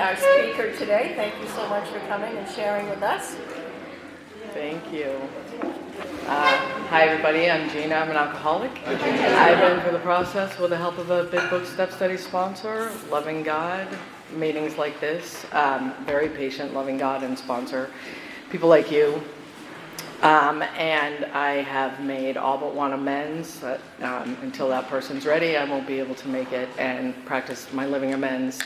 Our speaker today, thank you so much for coming and sharing with us. Thank you. Hi everybody, I'm Gina, I'm an alcoholic. I've been through the process with the help of a Big Book Step Study sponsor, loving God, meetings like this, very patient, loving God and sponsor, people like you. And I have made all but one amends, but until that person's ready, I won't be able to make it and practice my living amends.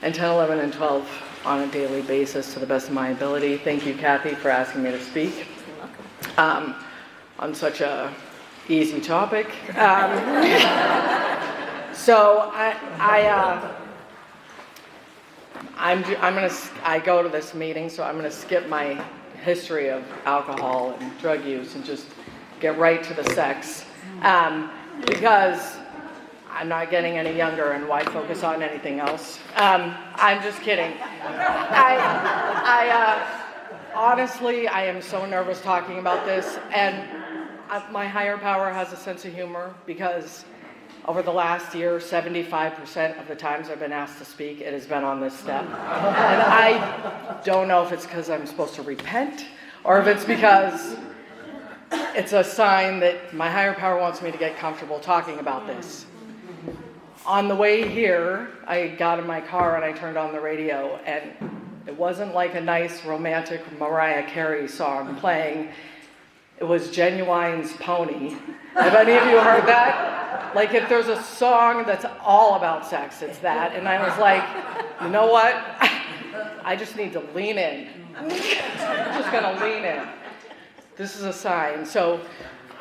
And 10, 11, and 12 on a daily basis to the best of my ability. Thank you, Kathy, for asking me to speak on such a easy topic. I go to this meeting, so I'm gonna skip my history of alcohol and drug use and just get right to the sex, because I'm not getting any younger, and why focus on anything else? I'm just kidding. Honestly, I am so nervous talking about this, and my higher power has a sense of humor, because over the last year, 75% of the times I've been asked to speak, it has been on this step. And I don't know if it's because I'm supposed to repent, or if it's because it's a sign that my higher power wants me to get comfortable talking about this. On the way here, I got in my car and I turned on the radio, and it wasn't like a nice romantic Mariah Carey song playing. It was Genuine's Pony. Have any of you heard that? Like, if there's a song that's all about sex, it's that. And I was like, you know what? I just need to lean in. I'm just gonna lean in. This is a sign. So,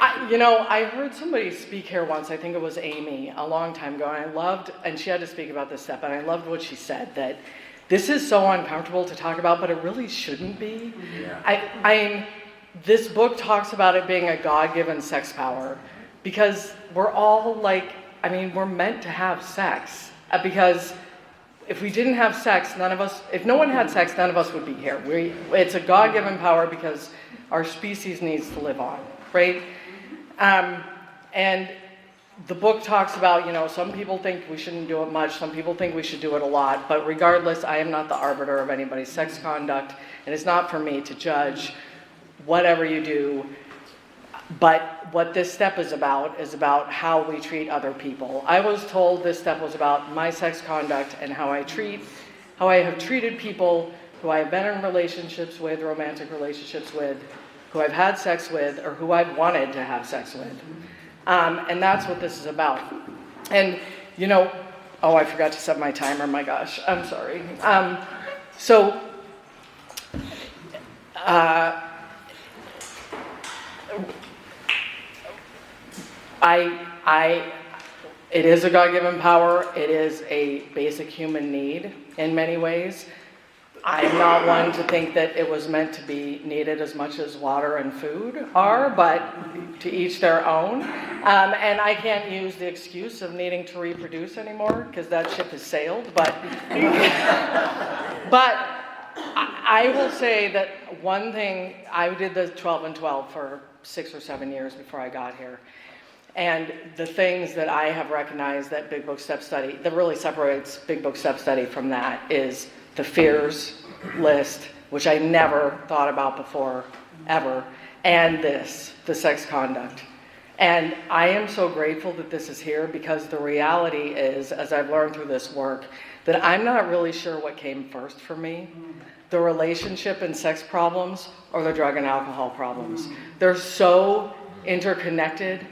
I heard somebody speak here once, I think it was Amy, a long time ago, and she had to speak about this step, and I loved what she said, that this is so uncomfortable to talk about, but it really shouldn't be. Yeah. This book talks about it being a God-given sex power, because we're all we're meant to have sex, because if we didn't have sex, if no one had sex, none of us would be here. It's a God-given power because our species needs to live on, right? And the book talks about, some people think we shouldn't do it much, some people think we should do it a lot, but regardless, I am not the arbiter of anybody's sex conduct, and it's not for me to judge whatever you do. But what this step is about how we treat other people. I was told this step was about my sex conduct and how I have treated people who I have been in relationships with, romantic relationships with, who I've had sex with, or who I've wanted to have sex with. And that's what this is about. And, I forgot to set my timer, my gosh, I'm sorry. It is a God-given power. It is a basic human need in many ways. I'm not one to think that it was meant to be needed as much as water and food are, but to each their own. And I can't use the excuse of needing to reproduce anymore, because that ship has sailed. But I will say that one thing, I did the 12 and 12 for 6 or 7 years before I got here. And the things that I have recognized that Big Book Step Study, that really separates Big Book Step Study from that, is the fears list, which I never thought about before, ever, and the sex conduct. And I am so grateful that this is here, because the reality is, as I've learned through this work, that I'm not really sure what came first for me, the relationship and sex problems or the drug and alcohol problems. They're so interconnected.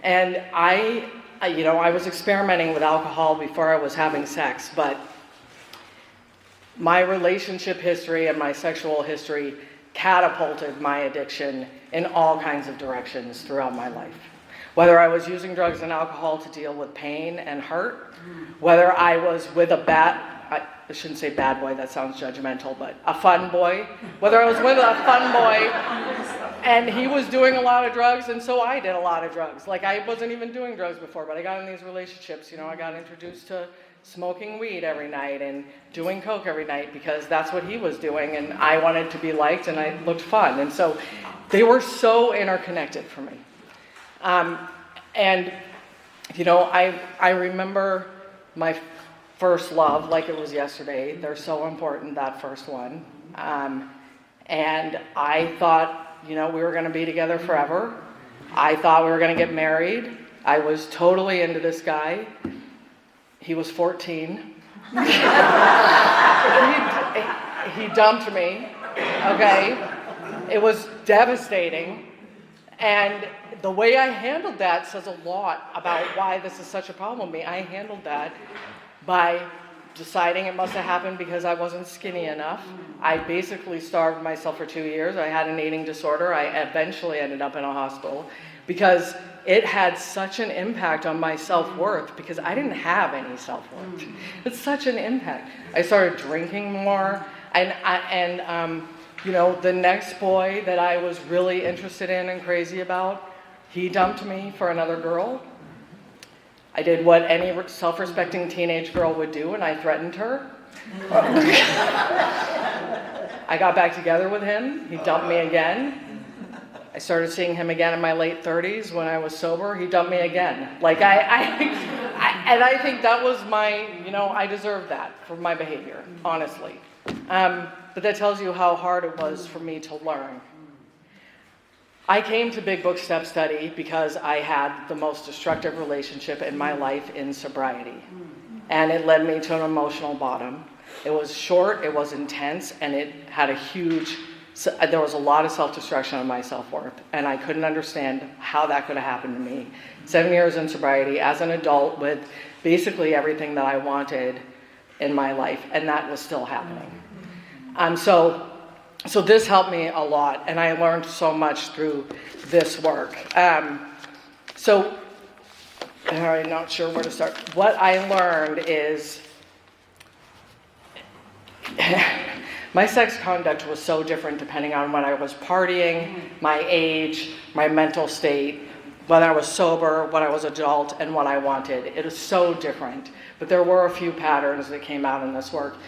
And I was experimenting with alcohol before I was having sex, but my relationship history and my sexual history catapulted my addiction in all kinds of directions throughout my life. Whether I was using drugs and alcohol to deal with pain and hurt, whether I was with I shouldn't say bad boy, that sounds judgmental, but a fun boy, whether I was with a fun boy and he was doing a lot of drugs, and so I did a lot of drugs. Like, I wasn't even doing drugs before, but I got in these relationships, I got introduced to smoking weed every night and doing coke every night, because that's what he was doing, and I wanted to be liked, and I looked fun. And so they were so interconnected for me. I remember my first love like it was yesterday. They're so important, that first one. And I thought, we were going to be together forever. I thought we were going to get married. I was totally into this guy. He was 14. He dumped me, okay? It was devastating. And the way I handled that says a lot about why this is such a problem with me. I handled that by deciding it must have happened because I wasn't skinny enough. I basically starved myself for 2 years. I had an eating disorder. I eventually ended up in a hospital because it had such an impact on my self-worth because I didn't have any self-worth. It's such an impact. I started drinking more, and the next boy that I was really interested in and crazy about, he dumped me for another girl. I did what any self-respecting teenage girl would do, and I threatened her. I got back together with him. He dumped me again. I started seeing him again in my late 30s when I was sober. He dumped me again. And I think that was my, I deserved that for my behavior, honestly. But that tells you how hard it was for me to learn. I came to Big Book Step Study because I had the most destructive relationship in my life in sobriety. And it led me to an emotional bottom. It was short, it was intense, and it had there was a lot of self-destruction of my self-worth. And I couldn't understand how that could have happened to me. 7 years in sobriety as an adult with basically everything that I wanted in my life, and that was still happening. So this helped me a lot, and I learned so much through this work. So I'm not sure where to start. What I learned is my sex conduct was so different depending on when I was partying, my age, my mental state, when I was sober, when I was adult, and what I wanted. It was so different. But there were a few patterns that came out in this work.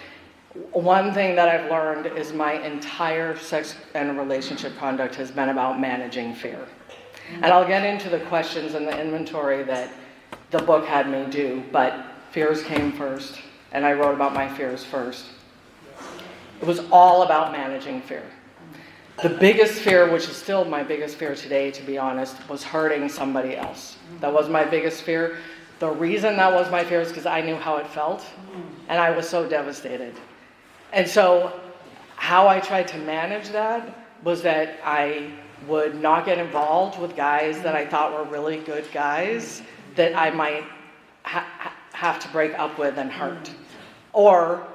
One thing that I've learned is my entire sex and relationship conduct has been about managing fear. And I'll get into the questions and the inventory that the book had me do, but fears came first, and I wrote about my fears first. It was all about managing fear. The biggest fear, which is still my biggest fear today, to be honest, was hurting somebody else. That was my biggest fear. The reason that was my fear is because I knew how it felt, and I was so devastated. And so how I tried to manage that was that I would not get involved with guys that I thought were really good guys that I might have to break up with and hurt. Or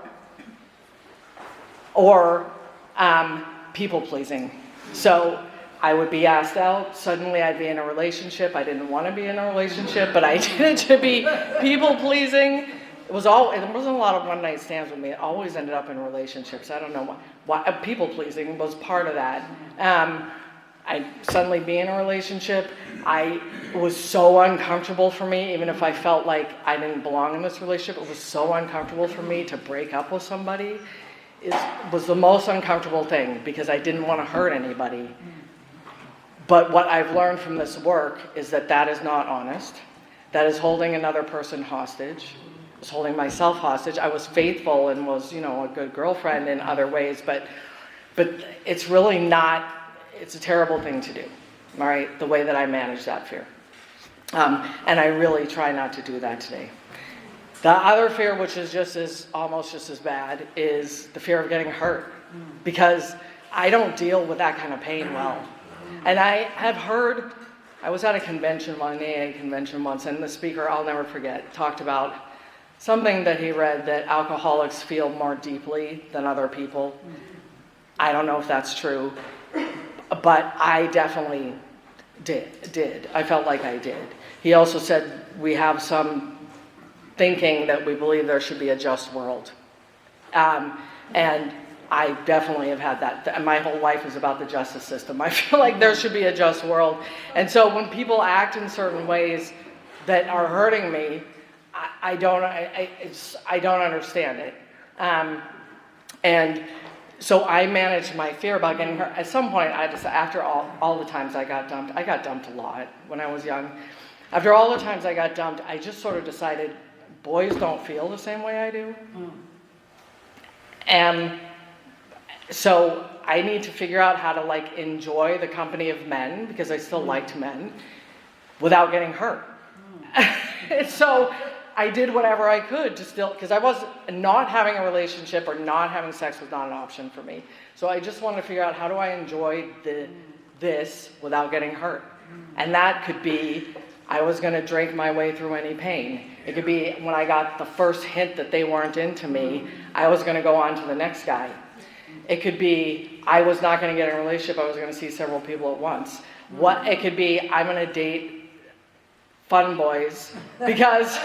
people pleasing. So I would be asked out, suddenly I'd be in a relationship. I didn't want to be in a relationship, but I did it to be people pleasing. There wasn't a lot of one night stands with me. It always ended up in relationships. I don't know why people pleasing was part of that. I'd suddenly be in a relationship. It was so uncomfortable for me, even if I felt like I didn't belong in this relationship. It was so uncomfortable for me to break up with somebody. It was the most uncomfortable thing because I didn't want to hurt anybody. But what I've learned from this work is that is not honest. That is holding another person hostage. I was holding myself hostage. I was faithful and was, a good girlfriend in other ways, but it's really not, it's a terrible thing to do, all right, the way that I manage that fear. And I really try not to do that today. The other fear, which is almost just as bad, is the fear of getting hurt, because I don't deal with that kind of pain well. And I have heard, I was at a convention, an AA convention once, and the speaker, I'll never forget, talked about something that he read, that alcoholics feel more deeply than other people. I don't know if that's true, but I definitely did. I felt like I did. He also said we have some thinking that we believe there should be a just world. And I definitely have had that. My whole life is about the justice system. I feel like there should be a just world. And so when people act in certain ways that are hurting me, I don't understand it. And so I managed my fear about getting hurt. At some point, after all the times I got dumped a lot when I was young. After all the times I got dumped, I just sort of decided, boys don't feel the same way I do. And so I need to figure out how to like enjoy the company of men, because I still liked men, without getting hurt. And so I did whatever I could to still, because I was not having a relationship or not having sex was not an option for me. So I just wanted to figure out, how do I enjoy this without getting hurt? And that could be, I was going to drink my way through any pain. It could be when I got the first hint that they weren't into me, I was going to go on to the next guy. It could be, I was not going to get in a relationship, I was going to see several people at once. It could be, I'm going to date fun boys because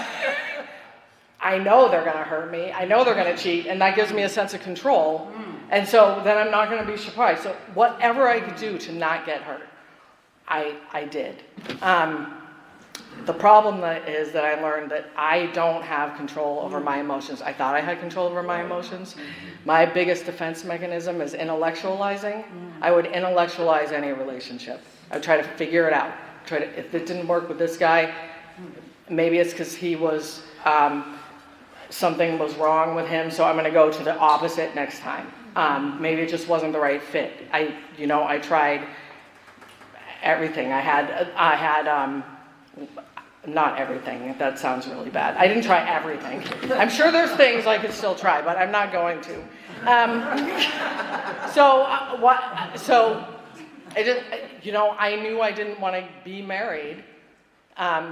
I know they're going to hurt me, I know they're going to cheat, and that gives me a sense of control. And so then I'm not going to be surprised. So whatever I could do to not get hurt, I did. The problem is that I learned that I don't have control over my emotions. I thought I had control over my emotions. My biggest defense mechanism is intellectualizing. I would intellectualize any relationship. I would try to figure it out. If it didn't work with this guy, maybe it's because he was, something was wrong with him, so I'm going to go to the opposite next time. Maybe it just wasn't the right fit. I tried everything. I had not everything. That sounds really bad. I didn't try everything. I'm sure there's things I could still try, but I'm not going to. I knew I didn't want to be married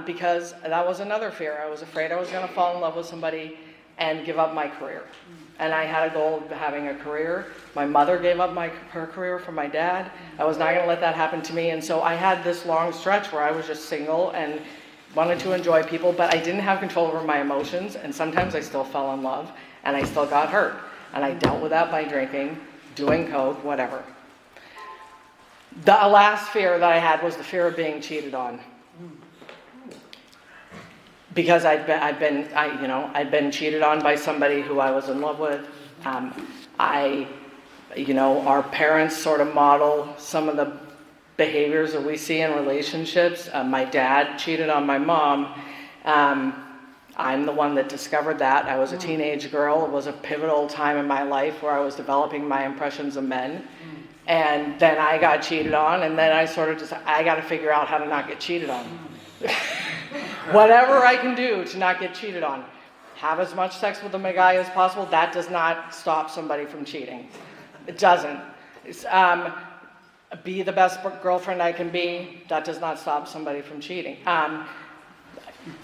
because that was another fear. I was afraid I was going to fall in love with somebody and give up my career. And I had a goal of having a career. My mother gave up her career for my dad. I was not going to let that happen to me. And so I had this long stretch where I was just single and wanted to enjoy people, but I didn't have control over my emotions. And sometimes I still fell in love and I still got hurt. And I dealt with that by drinking, doing coke, whatever. The last fear that I had was the fear of being cheated on. Because I'd been cheated on by somebody who I was in love with. Our parents sort of model some of the behaviors that we see in relationships. My dad cheated on my mom. I'm the one that discovered that. I was a teenage girl. It was a pivotal time in my life where I was developing my impressions of men. And then I got cheated on, and then I sort of just, I got to figure out how to not get cheated on. Whatever I can do to not get cheated on. Have as much sex with a guy as possible. That does not stop somebody from cheating. It doesn't. Be the best girlfriend I can be. That does not stop somebody from cheating.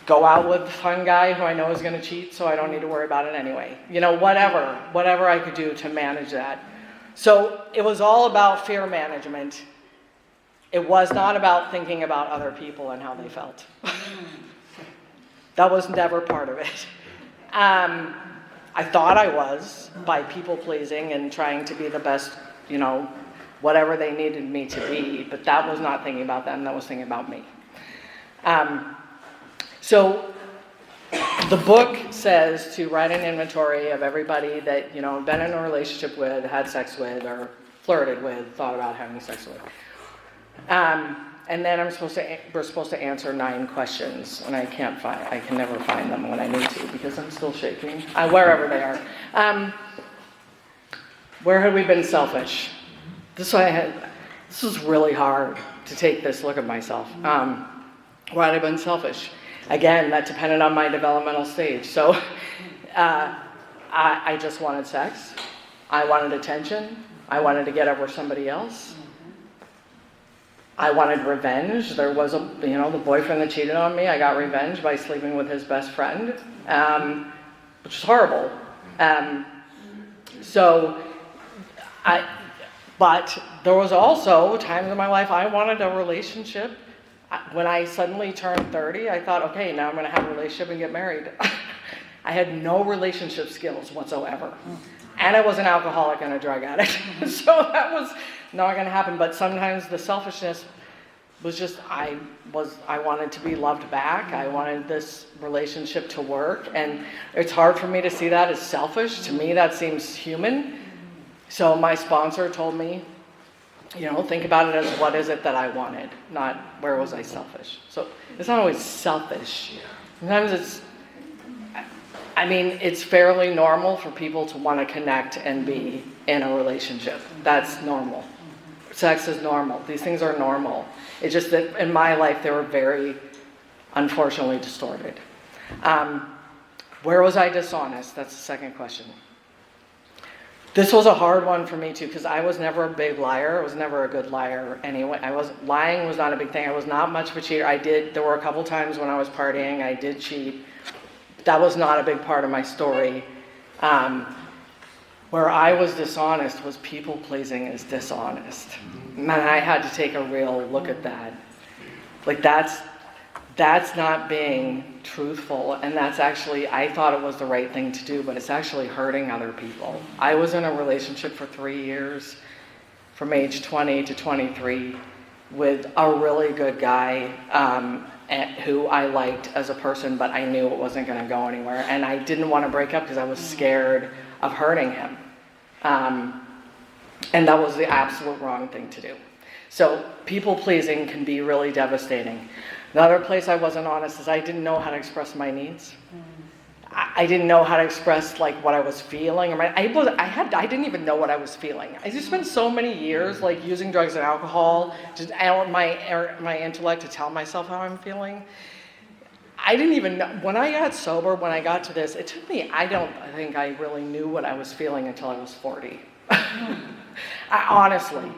Go out with a fun guy who I know is going to cheat, so I don't need to worry about it anyway. Whatever I could do to manage that. So it was all about fear management. It was not about thinking about other people and how they felt. That was never part of it. I thought I was, by people pleasing and trying to be the best, whatever they needed me to be, but that was not thinking about them, that was thinking about me. So the book says to write an inventory of everybody that, been in a relationship with, had sex with, or flirted with, thought about having sex with. And then we're supposed to answer 9 questions, and I can never find them when I need to because I'm still shaking, wherever they are. Where have we been selfish? This was really hard to take this look at myself. Why had I been selfish? Again, that depended on my developmental stage. So I just wanted sex. I wanted attention. I wanted to get over somebody else. I wanted revenge. There was the boyfriend that cheated on me. I got revenge by sleeping with his best friend, which is horrible. But there was also times in my life I wanted a relationship. When I suddenly turned 30, I thought, okay, now I'm going to have a relationship and get married. I had no relationship skills whatsoever. And I was an alcoholic and a drug addict. So that was not going to happen. But sometimes the selfishness was just, I wanted to be loved back. I wanted this relationship to work. And it's hard for me to see that as selfish. To me, that seems human. So my sponsor told me, think about it as what is it that I wanted, not where was I selfish. So it's not always selfish. Sometimes I mean, it's fairly normal for people to want to connect and be in a relationship. That's normal. Sex is normal. These things are normal. It's just that in my life, they were very, unfortunately, distorted. Where was I dishonest? That's the second question. This was a hard one for me too, because I was never a big liar. I was never a good liar anyway. Lying was not a big thing. I was not much of a cheater. There were a couple times when I was partying, I did cheat. That was not a big part of my story. Where I was dishonest was people pleasing is dishonest. And I had to take a real look at that. Like that's not being truthful, and that's actually, I thought it was the right thing to do, but it's actually hurting other people. I was in a relationship for 3 years, from age 20 to 23, with a really good guy who I liked as a person, but I knew it wasn't going to go anywhere, and I didn't want to break up because I was scared of hurting him. And that was the absolute wrong thing to do. So people pleasing can be really devastating. Another place I wasn't honest is I didn't know how to express my needs. I didn't know how to express like what I was feeling. I didn't even know what I was feeling. I just spent so many years like using drugs and alcohol, just my intellect to tell myself how I'm feeling. I didn't even know. When I got sober, when I got to this, it took me, I don't think I really knew what I was feeling until I was 40. Honestly.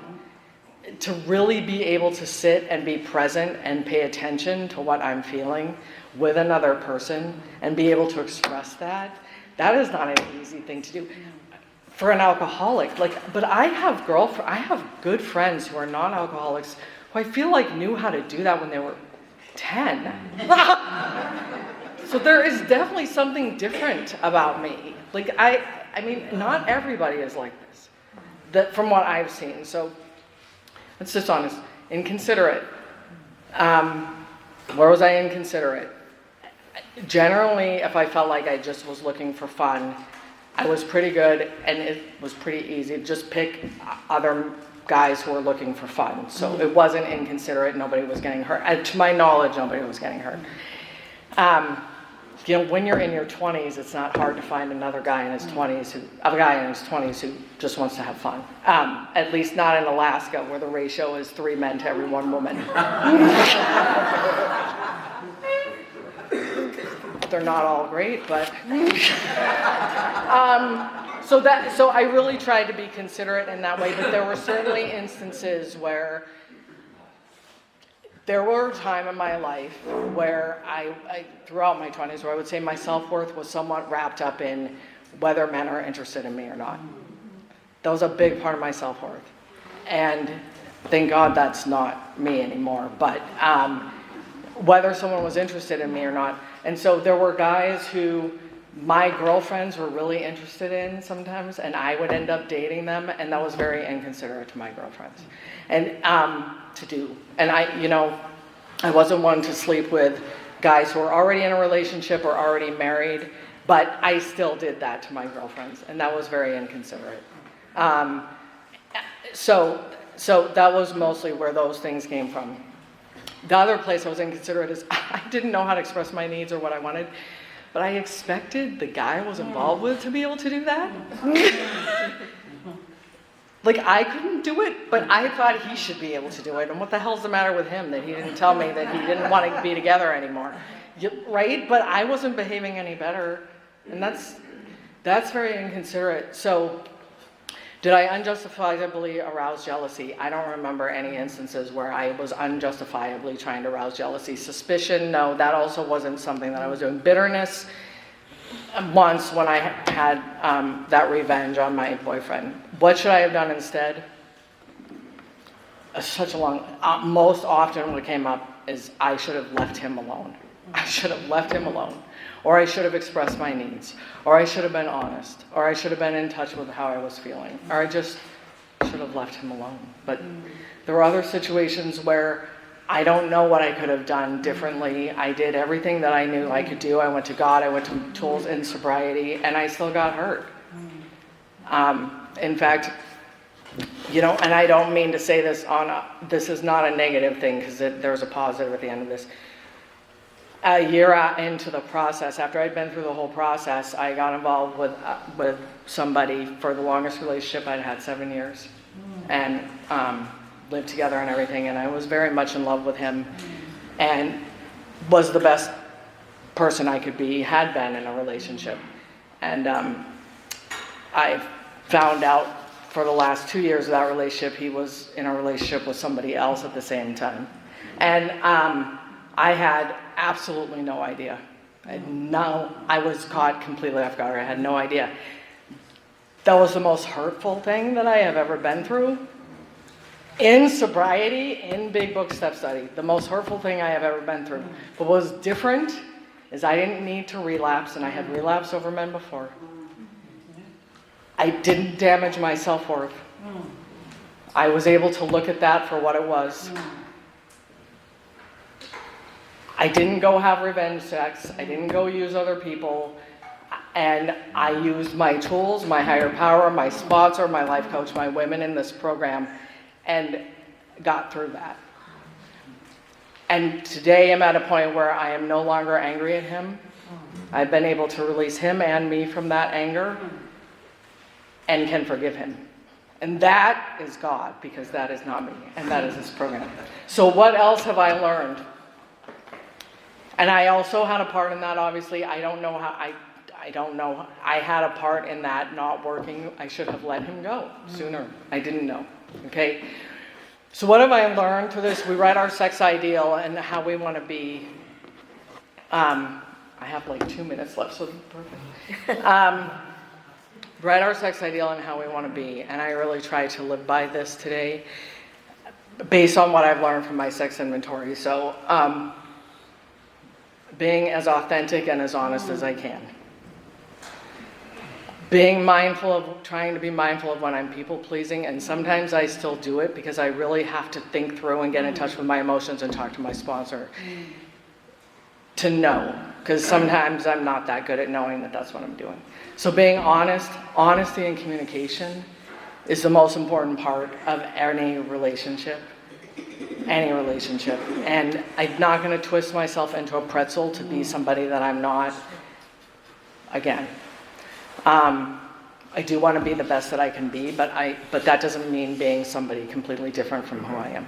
To really be able to sit and be present and pay attention to what I'm feeling with another person and be able to express that is not an easy thing to do for an alcoholic. But I have good friends who are non-alcoholics who I feel like knew how to do that when they were 10. So there is definitely something different about me. Like I mean, not everybody is like this. That from what I've seen. So let's just honest. Inconsiderate. Where was I inconsiderate? Generally, if I felt like I just was looking for fun, I was pretty good, and it was pretty easy. Just pick other guys who were looking for fun. So it wasn't inconsiderate. Nobody was getting hurt. To my knowledge, nobody was getting hurt. When you're in your 20s, it's not hard to find a guy in his 20s who just wants to have fun. At least not in Alaska, where the ratio is 3 men to every 1 woman. They're not all great, but so I really tried to be considerate in that way. But there were certainly instances where. There were a time in my life where I throughout my 20s, where I would say my self-worth was somewhat wrapped up in whether men are interested in me or not. That was a big part of my self-worth. And thank God that's not me anymore. But whether someone was interested in me or not. And so there were guys who my girlfriends were really interested in sometimes, and I would end up dating them, and that was very inconsiderate to my girlfriends. And to do. And I wasn't one to sleep with guys who were already in a relationship or already married, but I still did that to my girlfriends, and that was very inconsiderate. So that was mostly where those things came from. The other place I was inconsiderate is I didn't know how to express my needs or what I wanted, but I expected the guy I was involved with to be able to do that. Like, I couldn't do it, but I thought he should be able to do it. And what the hell's the matter with him that he didn't tell me that he didn't want to be together anymore? Right? But I wasn't behaving any better. And that's very inconsiderate. So, did I unjustifiably arouse jealousy? I don't remember any instances where I was unjustifiably trying to arouse jealousy. Suspicion, no, that also wasn't something that I was doing. Bitterness, once when I had that revenge on my boyfriend. What should I have done instead? Most often what came up is I should have left him alone. I should have left him alone. Or I should have expressed my needs. Or I should have been honest. Or I should have been in touch with how I was feeling. Or I just should have left him alone. But there were other situations where I don't know what I could have done differently. I did everything that I knew I could do. I went to God, I went to tools in sobriety, and I still got hurt. In fact, and I don't mean to say this this is not a negative thing, because there's a positive at the end of this. a year into the process, after I'd been through the whole process, I got involved with somebody for the longest relationship I'd had, 7 years, and lived together and everything. And I was very much in love with him, and was the best person I could be, had been in a relationship. And I found out for the last 2 years of that relationship, he was in a relationship with somebody else at the same time. And I had absolutely no idea. I was caught completely off guard. I had no idea. That was the most hurtful thing that I have ever been through. In sobriety, in Big Book Step Study, the most hurtful thing I have ever been through. But what was different is I didn't need to relapse, and I had relapsed over men before. I didn't damage my self-worth. I was able to look at that for what it was. I didn't go have revenge sex. I didn't go use other people. And I used my tools, my higher power, my sponsor, my life coach, my women in this program, and got through that. And today I'm at a point where I am no longer angry at him. I've been able to release him and me from that anger and can forgive him. And that is God, because that is not me, and that is this program. So what else have I learned? And I also had a part in that, obviously. I don't know. I had a part in that not working. I should have let him go sooner. I didn't know. Okay? So what have I learned through this? We write our sex ideal and how we want to be. I have like 2 minutes left, so perfect. Write our sex ideal and how we want to be. And I really try to live by this today based on what I've learned from my sex inventory. So being as authentic and as honest as I can. Trying to be mindful of when I'm people pleasing, and sometimes I still do it because I really have to think through and get in touch with my emotions and talk to my sponsor to know, because sometimes I'm not that good at knowing that that's what I'm doing. So being honest, honesty and communication is the most important part of any relationship. And I'm not going to twist myself into a pretzel to be somebody that I'm not. Again, I do want to be the best that I can be, but that doesn't mean being somebody completely different from who I am.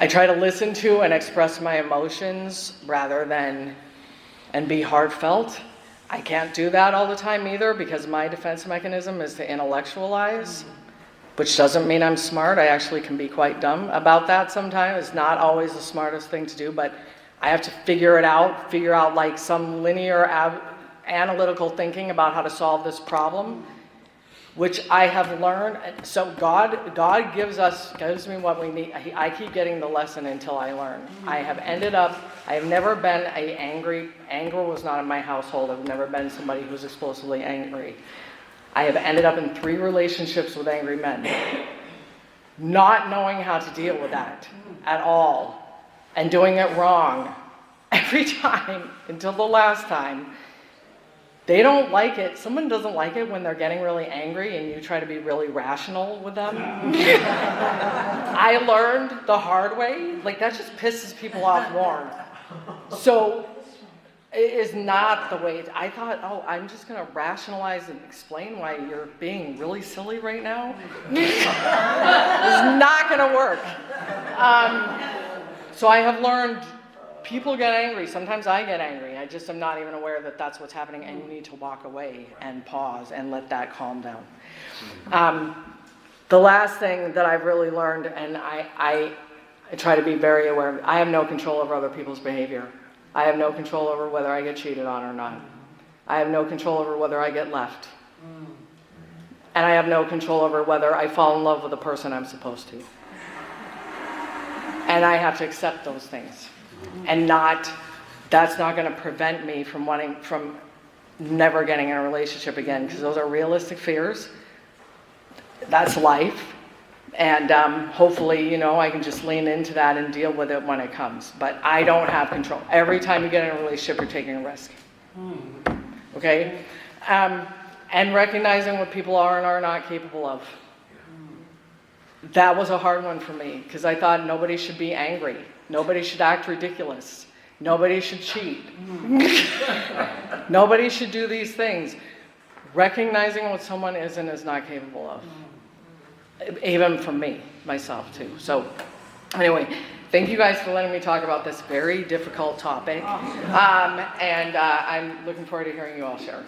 I try to listen to and express my emotions rather than and be heartfelt. I can't do that all the time either, because my defense mechanism is to intellectualize, which doesn't mean I'm smart. I actually can be quite dumb about that sometimes. It's not always the smartest thing to do, but I have to figure out like some linear analytical thinking about how to solve this problem, which I have learned. So God gives me what we need. I keep getting the lesson until I learn. I have never been anger was not in my household. I've never been somebody who's explosively angry. I have ended up in 3 relationships with angry men, not knowing how to deal with that at all, and doing it wrong every time until the last time. They don't like it. Someone doesn't like it when they're getting really angry and you try to be really rational with them. I learned the hard way. Like, that just pisses people off more. So it is not the way. I thought, I'm just going to rationalize and explain why you're being really silly right now. It's not going to work. So I have learned people get angry. Sometimes I get angry. I just am not even aware that that's what's happening, and you need to walk away and pause and let that calm down. The last thing that I've really learned, and I try to be very aware of, I have no control over other people's behavior. I have no control over whether I get cheated on or not. I have no control over whether I get left. And I have no control over whether I fall in love with the person I'm supposed to. And I have to accept those things. And that's not going to prevent me from never getting in a relationship again, because those are realistic fears. That's life. And hopefully, I can just lean into that and deal with it when it comes. But I don't have control. Every time you get in a relationship, you're taking a risk. Okay? And recognizing what people are and are not capable of. That was a hard one for me, because I thought nobody should be angry. Nobody should act ridiculous. Nobody should cheat. Nobody should do these things. Recognizing what someone is and is not capable of. Even from me, myself too. So anyway, thank you guys for letting me talk about this very difficult topic. And I'm looking forward to hearing you all share.